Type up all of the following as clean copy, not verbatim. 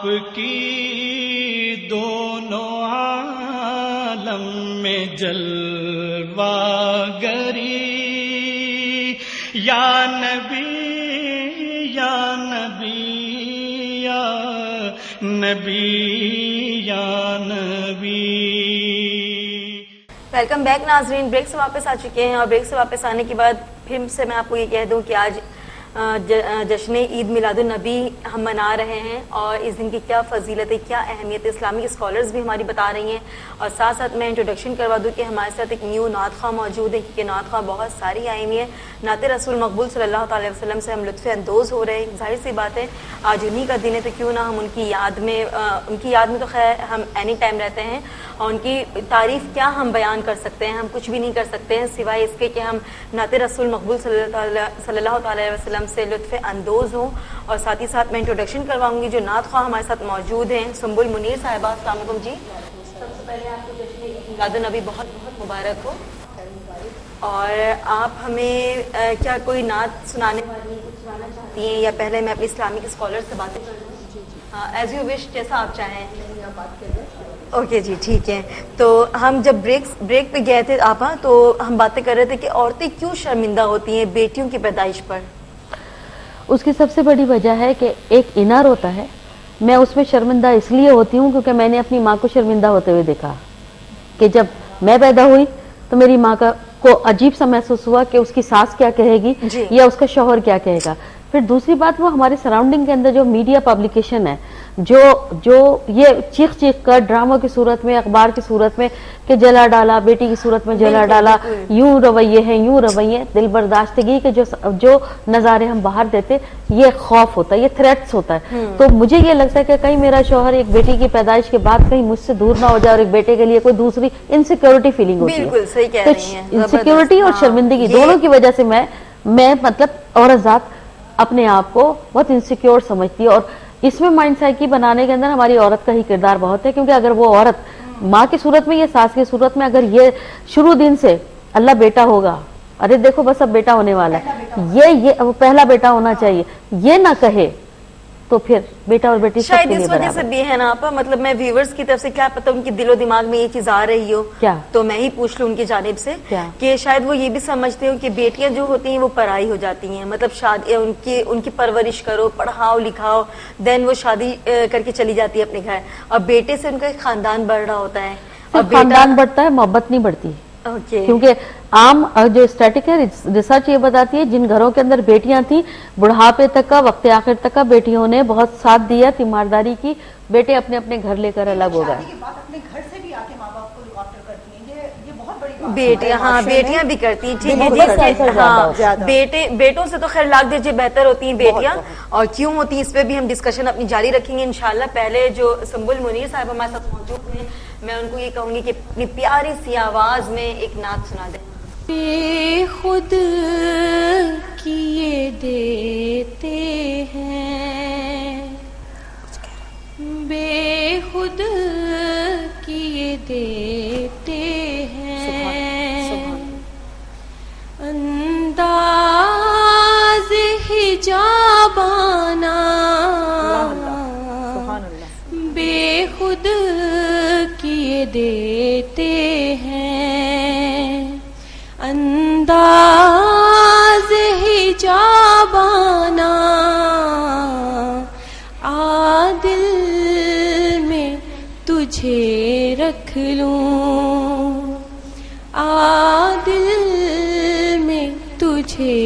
آپ کی دونوں عالم میں جلوہ گری، یا نبی یا نبی یا نبی یا نبی۔ ویلکم بیک ناظرین، بریک سے واپس آ چکے ہیں، اور بریک سے واپس آنے کے بعد پھر سے میں آپ کو یہ کہہ دوں کہ آج جشن عید میلاد النبی ہم منا رہے ہیں، اور اس دن کی کیا فضیلت ہے، کیا اہمیت ہے، اسلامک اسکالرز بھی ہماری بتا رہی ہیں، اور ساتھ ساتھ میں انٹروڈکشن کروا دوں کہ ہمارے ساتھ ایک نیو نعت خواہ موجود ہے، کیونکہ نعت خواہ بہت ساری آئی ہوئی ہیں۔ نعت رسول مقبول صلی اللہ تعالی وسلم سے ہم لطف اندوز ہو رہے ہیں، ظاہر سی بات ہے آج انہی کا دن ہے، تو کیوں نہ ہم ان کی یاد میں تو خیر ہم اینی ٹائم رہتے ہیں، اور ان کی تعریف کیا ہم بیان کر سکتے ہیں، ہم کچھ بھی نہیں کر سکتے ہیں سوائے اس کے کہ ہم نعت رسول مقبول صلی اللہ تعالی وسلم سے لطف اندوز ہوں۔ اور ساتھ ہی ساتھ میں انٹروڈکشن کرواؤں گی جو نعت خواہ ہمارے ساتھ موجود ہیں، سنبل منیر صاحبہ، السلام علیکم جی۔ سب سے پہلے آپ کو جشن عید میلاد النبی بہت بہت مبارک ہو، اور آپ ہمیں کیا کوئی نعت سنانے والی کچھ سنانا چاہتی ہیں، یا پہلے میں اپنی اسلامک اسکالر سے باتیں کر لوں؟ ایز یو وش، جیسا آپ چاہیں۔ اوکے جی ٹھیک ہے۔ تو ہم جب بریک پہ گئے تھے آپا، تو ہم باتیں کر رہے تھے کہ عورتیں کیوں شرمندہ ہوتی ہیں بیٹیوں کی پیدائش پر؟ اس کی سب سے بڑی وجہ ہے کہ ایک انار ہوتا ہے، میں اس میں شرمندہ اس لیے ہوتی ہوں کیونکہ میں نے اپنی ماں کو شرمندہ ہوتے ہوئے دیکھا کہ جب میں پیدا ہوئی تو میری ماں کو عجیب سا محسوس ہوا کہ اس کی ساس کیا کہے گی یا اس کا شوہر کیا کہے گا۔ پھر دوسری بات، وہ ہمارے سراؤنڈنگ کے اندر جو میڈیا پبلیکیشن ہے، جو یہ چیخ کر ڈراموں کی صورت میں، اخبار کی صورت میں کہ جلا ڈالا، بیٹی کی صورت میں جلا ڈالا، یوں رویے ہیں یوں رویے، دل برداشتگی کے جو نظارے ہم باہر دیتے، یہ خوف ہوتا ہے، یہ تھریٹس ہوتا ہے۔ تو مجھے یہ لگتا ہے کہ کہیں میرا شوہر ایک بیٹی کی پیدائش کے بعد کہیں مجھ سے دور نہ ہو جائے، اور ایک بیٹے کے لیے کوئی دوسری انسیکیورٹی فیلنگ ہوتی ہے۔ بالکل صحیح کہہ رہی ہیں، انسیکیورٹی اور شرمندگی دونوں کی وجہ سے میں مطلب عورت ذات اپنے آپ کو بہت انسیکیور سمجھتی ہے، اور اس میں مائنڈ سائیکی بنانے کے اندر ہماری عورت کا ہی کردار بہت ہے، کیونکہ اگر وہ عورت ماں کی صورت میں یا ساس کی صورت میں اگر یہ شروع دن سے اللہ بیٹا ہوگا، ارے دیکھو بس اب بیٹا ہونے والا ہے، یہ پہلا بیٹا ہونا چاہیے، یہ نہ کہے تو پھر بیٹا اور بیٹی شاید اس وجہ سے بھی ہے نا آپا، مطلب میں ویورز کی طرف سے کیا پتہ ان کی دل و دماغ میں یہ چیز آ رہی ہو، تو میں ہی پوچھ لوں ان کی جانب سے کہ شاید وہ یہ بھی سمجھتے ہوں کہ بیٹیاں جو ہوتی ہیں وہ پرائی ہو جاتی ہیں، مطلب شادی ان کی پرورش کرو، پڑھاؤ لکھاؤ، دین وہ شادی کر کے چلی جاتی ہے اپنے گھر، اور بیٹے سے ان کا ایک خاندان بڑھ رہا ہوتا ہے، اور خاندان بڑھتا ہے، محبت نہیں بڑھتی، کیونکہ عام جو اسٹیٹک ہے ریسرچ یہ بتاتی ہے جن گھروں کے اندر بیٹیاں تھیں بڑھاپے تک کا، وقت آخر تک کا بیٹیوں نے بہت ساتھ دیا، تیمارداری کی، بیٹے اپنے اپنے گھر لے کر الگ ہو گئے۔ بیٹیاں بھی کرتی ہیں، ٹھیک ہے جی، بیٹوں سے تو خیر لاکھ درجے بہتر ہوتی ہیں بیٹیاں، اور کیوں ہوتی ہیں اس پہ بھی ہم ڈسکشن اپنی جاری رکھیں گے انشاءاللہ۔ پہلے جو سنبل منیر صاحب ہمارے ساتھ موجود ہیں، میں ان کو یہ کہوں گی کہ اپنی پیاری سی آواز میں ایک نعت سنا دیں۔ بے خود کیے دیتے ہیں، بے خود کیے دیتے ہیں، انداز حجابانہ بے خود کیے دیتے ہیں، انداز حجابانہ عادل میں تجھے رکھ لوں، عادل میں تجھے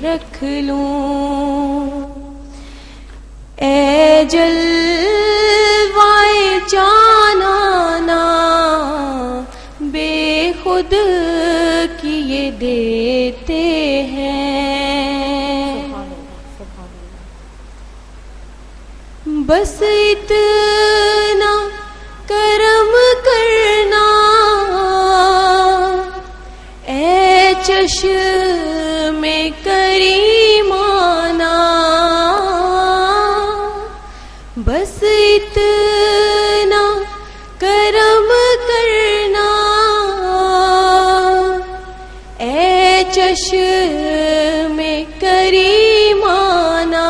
رکھ لوں، اے جلوائے جانانا بے خود کیے دیتے ہیں، بس اتنا کرم کرنا اے چشم کریمانہ، بس اتنا کرم کرنا اے چشم کریمانہ،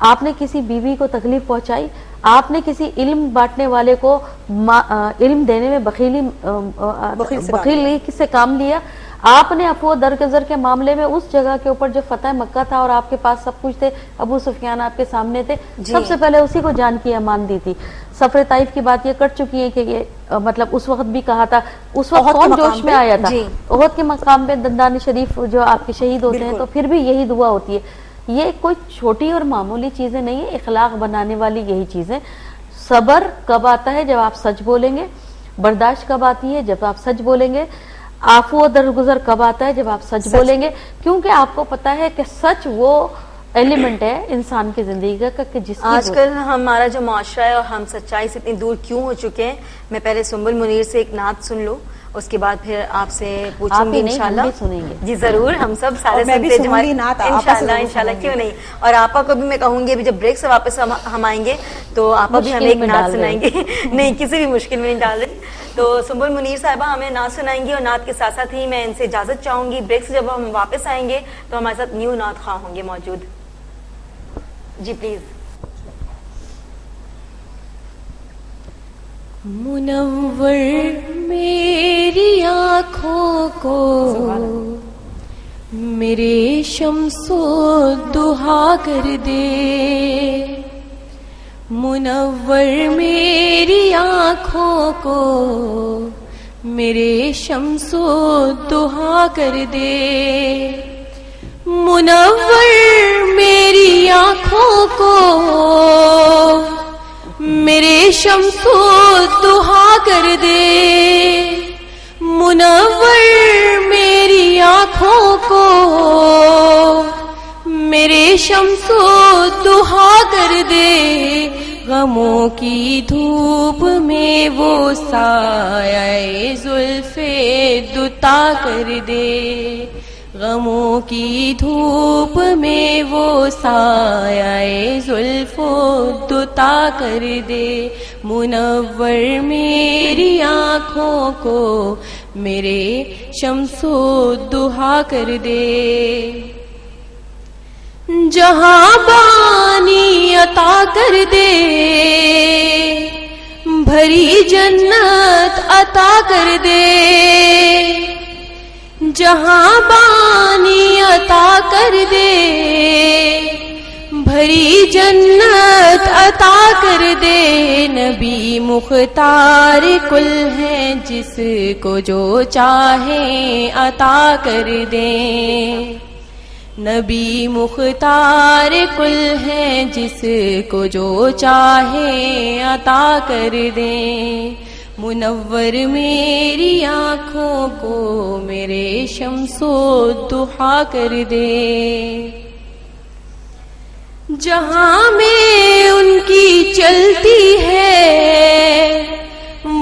آپ نے کسی بیوی کو تکلیف پہنچائی, آپ نے کسی علم بانٹنے والے کو علم دینے میں بخیلی سے کام لیا, آپ نے عفو درگزر کے معاملے میں اس جگہ کے اوپر جو فتح مکہ تھا اور آپ کے پاس سب کچھ تھے, ابو سفیان آپ کے سامنے تھے, سب سے پہلے اسی کو جان کی امان دی تھی. سفر طائف کی بات یہ کر چکی ہے کہ یہ مطلب اس وقت بھی کہا تھا, اس وقت کون جوش میں آیا تھا, احد کے مقام پہ دندان شریف جو آپ کے شہید ہوتے ہیں تو پھر بھی یہی دعا ہوتی ہے. یہ کوئی چھوٹی اور معمولی چیزیں نہیں ہے, اخلاق بنانے والی یہی چیزیں. صبر کب آتا ہے؟ جب آپ سچ بولیں گے. برداشت کب آتی ہے؟ جب آپ سچ بولیں گے. عفو و درگزر کب آتا ہے؟ جب آپ سچ بولیں گے, کیونکہ آپ کو پتا ہے کہ سچ وہ ایلیمنٹ ہے انسان کی زندگی کا کہ جس کی آج کل ہمارا جو معاشرہ ہے اور ہم سچائی سے اتنی دور کیوں ہو چکے ہیں. میں پہلے سنبل منیر سے ایک نعت سن لوں, اس کے بعد پھر آپ سے پوچھوں گی انشاءاللہ. سنیں گے جی ضرور, ہم سب سارے انشاءاللہ کیوں نہیں. اور آپا کو بھی میں کہوں گی ابھی جب بریک سے واپس ہم آئیں گے تو آپا بھی ہمیں ایک نعت سنائیں گے. نہیں, کسی بھی مشکل میں نہیں ڈال رہے. تو سنبل منیر صاحبہ ہمیں نعت سنائیں گی, اور نعت کے ساتھ ساتھ ہی میں ان سے اجازت چاہوں گی. بریک سے جب ہم واپس آئیں گے تو ہمارے ساتھ نیو نعت خواہ ہوں گے موجود. جی پلیز. منور میری آنکھوں کو میرے شمس و دہا کر دے, منور میری آنکھوں کو میرے شمس و دہا کر دے, منور میری آنکھوں کو میرے شمس و دہا کر دے, منور میری آنکھوں کو میرے شمس و دہا کر دے, غموں کی دھوپ میں وہ سایہ زلف دوتا کر دے, غموں کی دھوپ میں وہ سایہ زلف دوتا کر دے, منور میری آنکھوں کو میرے شمس و دہا کر دے, جہاں بانی عطا کر دے, بھری جنت عطا کر دے, جہاں بانی عطا کر دے, بھری جنت عطا کر دے, نبی مختار کل ہے جس کو جو چاہے عطا کر دے, نبی مختار کل ہے جس کو جو چاہے عطا کر دے, منور میری آنکھوں کو میرے شمس و دہا کر دے, جہاں میں ان کی چلتی ہے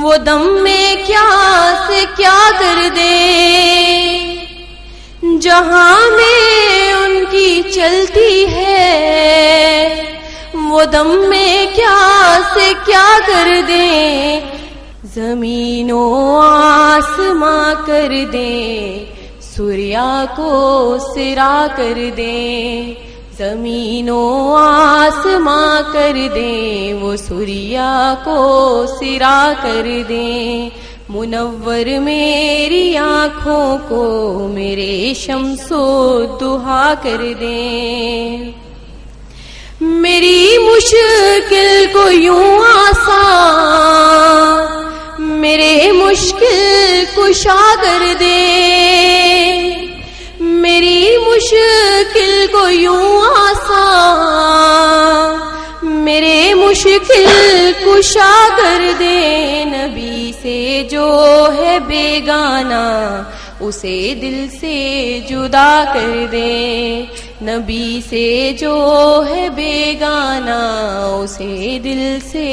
وہ دم میں کیا سے کیا کر دے, جہاں میں ان کی چلتی ہے وہ دم میں کیا سے کیا کر دے, زمین و آسماں کر دیں سوریا کو سرا کر دیں, زمین و آسماں کر دیں وہ سوریا کو سرا کر دیں, منور میری آنکھوں کو میرے شمس و دہا کر دیں, میری مشکل کو یوں آسان میرے مشکل کشا کر دے, میری مشکل کو یوں آسان میرے مشکل کشا کر دے, نبی سے جو ہے بیگانہ اسے دل سے جدا کر دے, نبی سے جو ہے بیگانہ اسے دل سے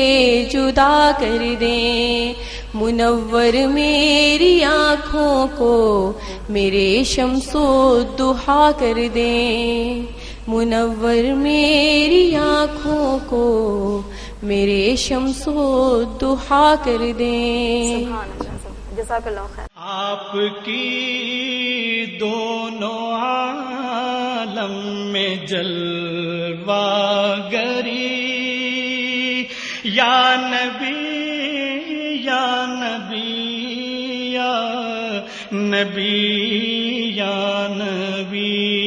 جدا کر دے, منور میری آنکھوں کو میرے شمس و دہا کر دیں, منور میری آنکھوں کو میرے شمس و دہا کر دیں. جزاک اللہ خیر. آپ کی دونوں عالم میں جلوہ گری یا نبی یا نبی یا نبی یا نبی